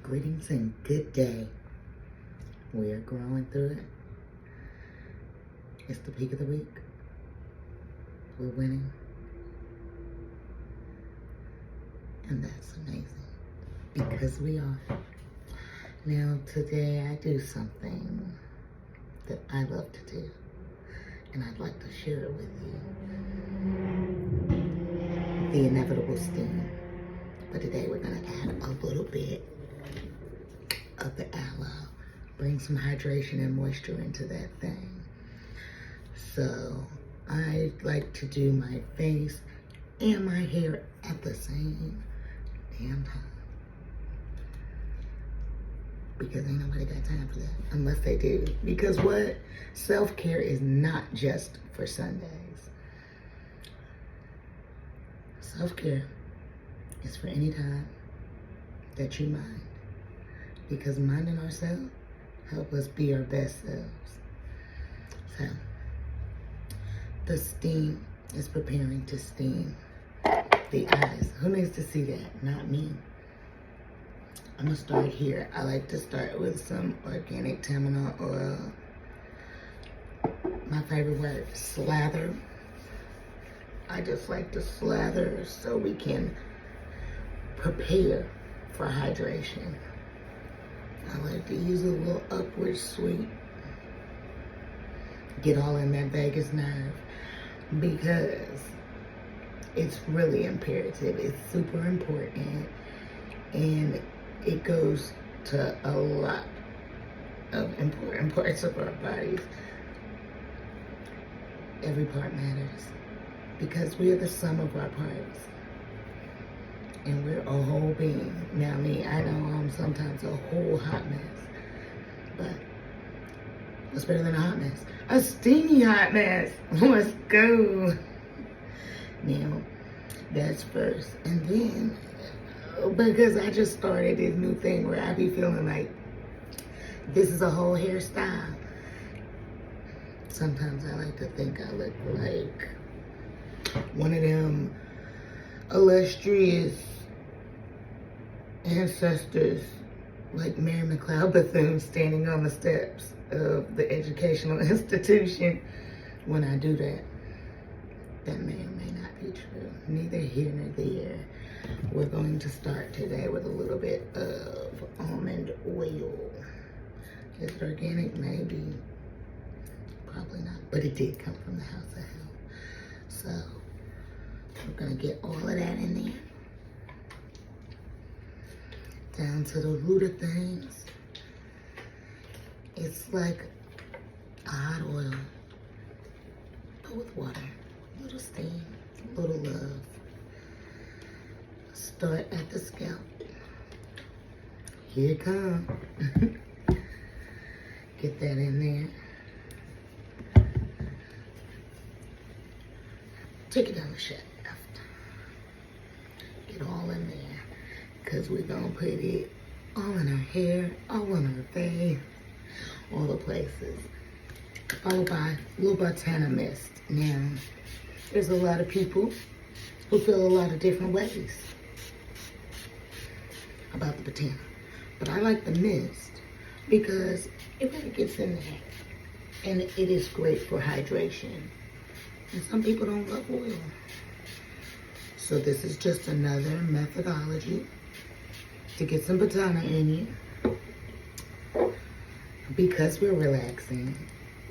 Greetings and good day. We are growing through it. It's the peak of the week. We're winning. And that's amazing. Because we are. Now today I do something that I love to do. And I'd like to share it with you. The inevitable steam. But today we're going to add a little bit of the aloe. Bring some hydration and moisture into that thing. So I like to do my face and my hair at the same damn time. Because ain't nobody got time for that. Unless they do. Because what? Self-care is not just for Sundays. Self-care is for any time that you mind. Because minding ourselves help us be our best selves. So, the steam is preparing to steam the eyes. Who needs to see that? Not me. I'm gonna start here. I like to start with some organic tamarind oil. My favorite word, slather. I just like to slather so we can prepare for hydration. I like to use a little upward sweep. Get all in that vagus nerve because it's really imperative. It's super important and it goes to a lot of important parts of our bodies. Every part matters because we are the sum of our parts. And we're a whole being. Now me, I know I'm sometimes a whole hot mess. But what's better than a hot mess? A steamy hot mess. Let's go. Now, that's first. And then, because I just started this new thing where I be feeling like this is a whole hairstyle. Sometimes I like to think I look like one of them illustrious ancestors like Mary McLeod Bethune standing on the steps of the educational institution. When I do that, that may or may not be true. Neither here nor there. We're going to start today with a little bit of almond oil. Is it organic? Maybe. Probably not. But it did come from the house of hell. So we're gonna get all of that in there. Down to the root of things. It's like a hot oil, but with water. A little steam, a little love. Start at the scalp. Here it comes. Get that in there. Take it down the shaft. Get all in there. Because we're going to put it all in our hair, all on our face, all the places. Followed by a little Botana mist. Now, there's a lot of people who feel a lot of different ways about the Botana. But I like the mist because it really gets in there. And it is great for hydration. And some people don't love oil. So this is just another methodology to get some Botana in you. Because we're relaxing,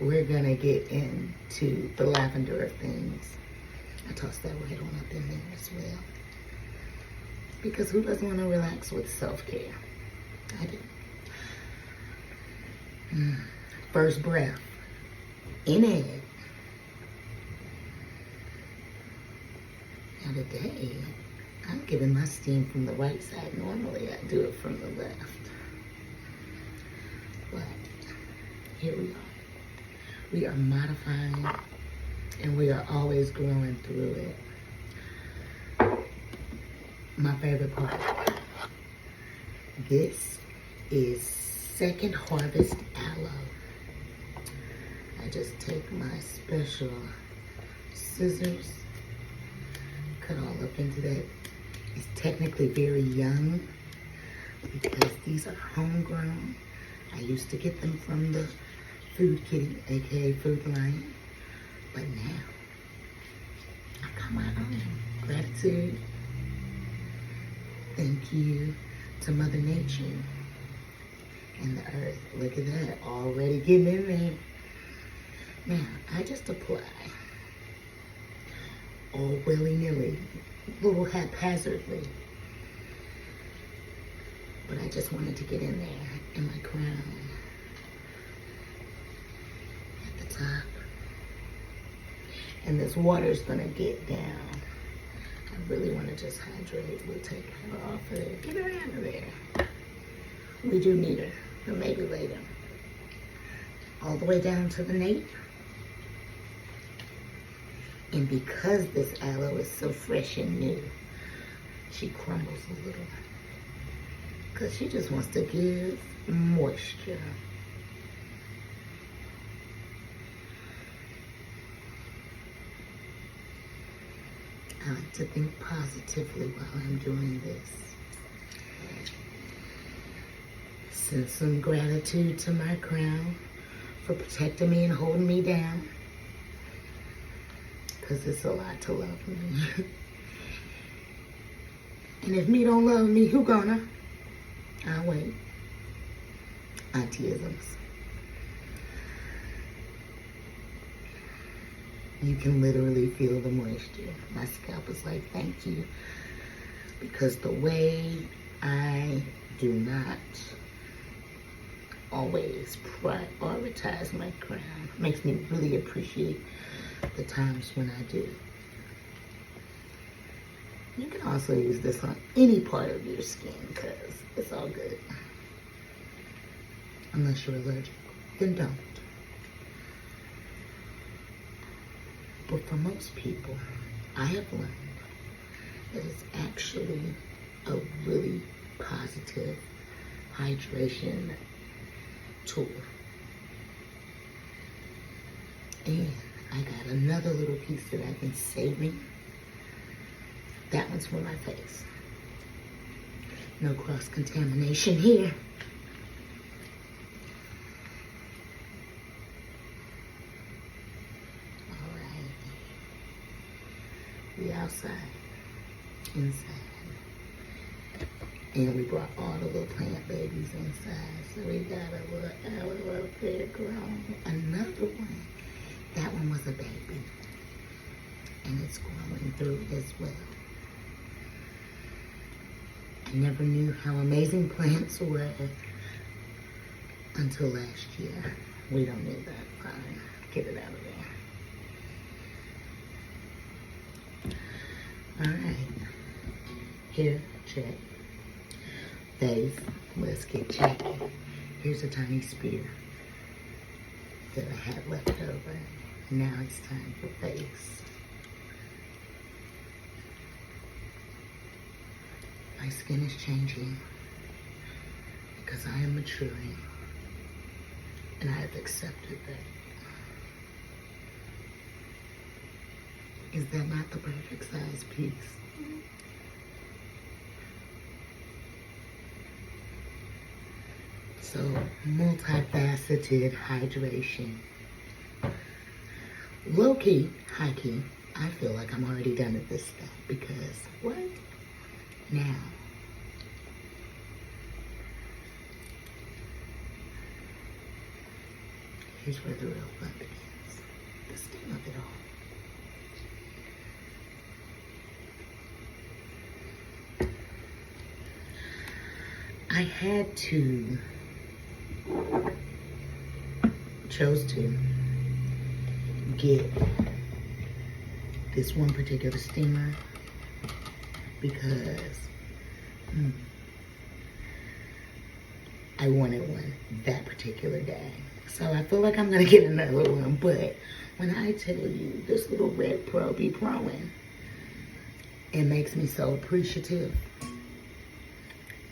we're gonna get into the lavender of things. I tossed that right on up in there as well. Because who doesn't want to relax with self-care? I do. First breath. In it. Now today, I'm giving my steam from the right side. Normally, I do it from the left. But here we are. We are modifying, and we are always growing through it. My favorite part. This is Second Harvest Aloe. I just take my special scissors, cut all up into that. It's technically very young, because these are homegrown. I used to get them from the Food Kitty, aka Food Lion, but now I got my own. Gratitude. Thank you to Mother Nature and the earth. Look at that, already getting in there. Now, I just apply all willy-nilly, a little haphazardly. But I just wanted to get in there in my crown. At the top. And this water's gonna get down. I really wanna just hydrate. We'll take her off of there. Get her out of there. We do need her, but maybe later. All the way down to the nape. And because this aloe is so fresh and new, she crumbles a little. Because she just wants to give moisture. I like to think positively while I'm doing this. Send some gratitude to my crown for protecting me and holding me down. Because it's a lot to love me. And if me don't love me, who gonna? I'll wait. Auntie-isms. You can literally feel the moisture. My scalp is like, thank you. Because the way I do not always prioritize my crown makes me really appreciate the times when I do. You can also use this on any part of your skin because it's all good. Unless you're allergic, then don't. But for most people, I have learned that it's actually a really positive hydration tool. And I got another little piece that I've been saving. That one's for my face. No cross-contamination here. Alright. We outside. Inside. And we brought all the little plant babies inside. So we got a little aloe up there growing. Another one. That one was a baby. And it's growing through as well. I never knew how amazing plants were until last year. We don't need that. Fine. Get it out of there. Alright. Here, check. Face. Let's get checking. Here's a tiny spear that I had left over. Now it's time for face. My skin is changing because I am maturing and I have accepted that. Is that not the perfect size piece? So, multifaceted hydration. Low-key, high-key, I feel like I'm already done at this step because, what? Now, here's where the real fun begins. The sting of it all. I had to, chose to get this one particular steamer because I wanted one that particular day. So I feel like I'm gonna get another one, but when I tell you this little red pro be proing, it makes me so appreciative.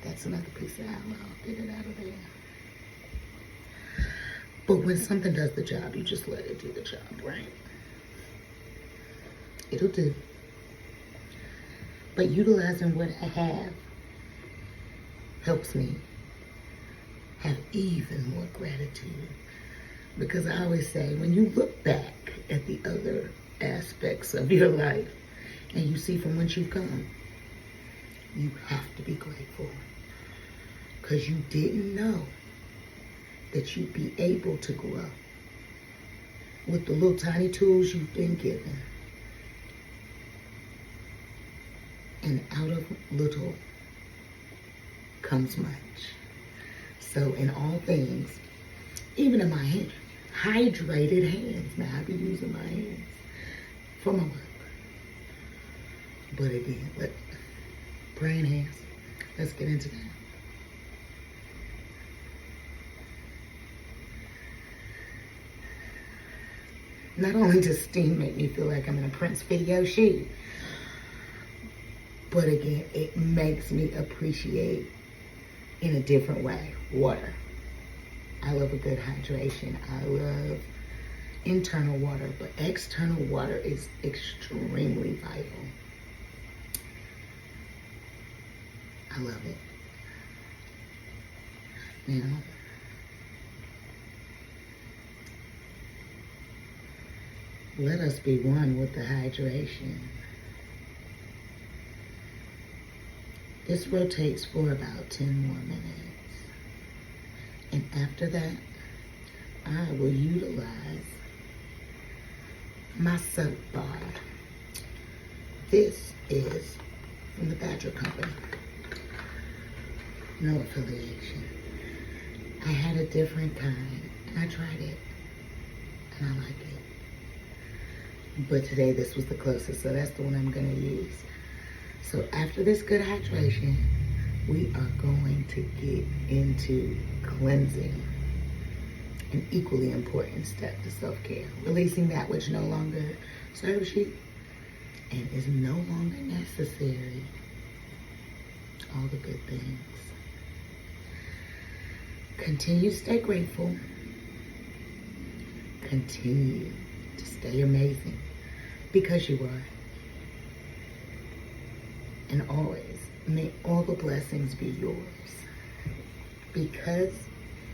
That's another piece of aloe. Get it out of there. But when something does the job, you just let it do the job, right? It'll do. But utilizing what I have helps me have even more gratitude. Because I always say, when you look back at the other aspects of your life and you see from whence you've come, you have to be grateful. Because you didn't know that you'd be able to grow with the little tiny tools you've been given. And out of little comes much. So in all things, even in my hand, hydrated hands. Now I be using my hands for my work. But again, praying hands. Let's get into that. Not only does steam make me feel like I'm in a Prince video shoot, but again, it makes me appreciate in a different way water. I love a good hydration. I love internal water, but external water is extremely vital. I love it. Now, let us be one with the hydration. This rotates for about 10 more minutes. And after that, I will utilize my soap bar. This is from the Badger Company. No affiliation. I had a different kind, and I tried it, and I like it. But today, this was the closest, so that's the one I'm going to use. So after this good hydration, we are going to get into cleansing, an equally important step to self-care. Releasing that which no longer serves you and is no longer necessary. All the good things. Continue to stay grateful. Continue to stay amazing because you are. And always, may all the blessings be yours because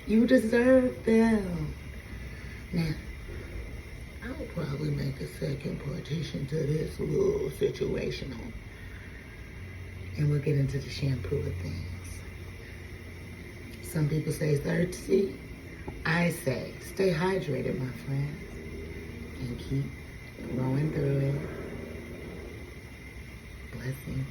you deserve them. Now, I'll probably make a second partition to this little situational, and we'll get into the shampoo of things. Some people say thirsty. I say stay hydrated, my friends, and keep growing through it. Blessings.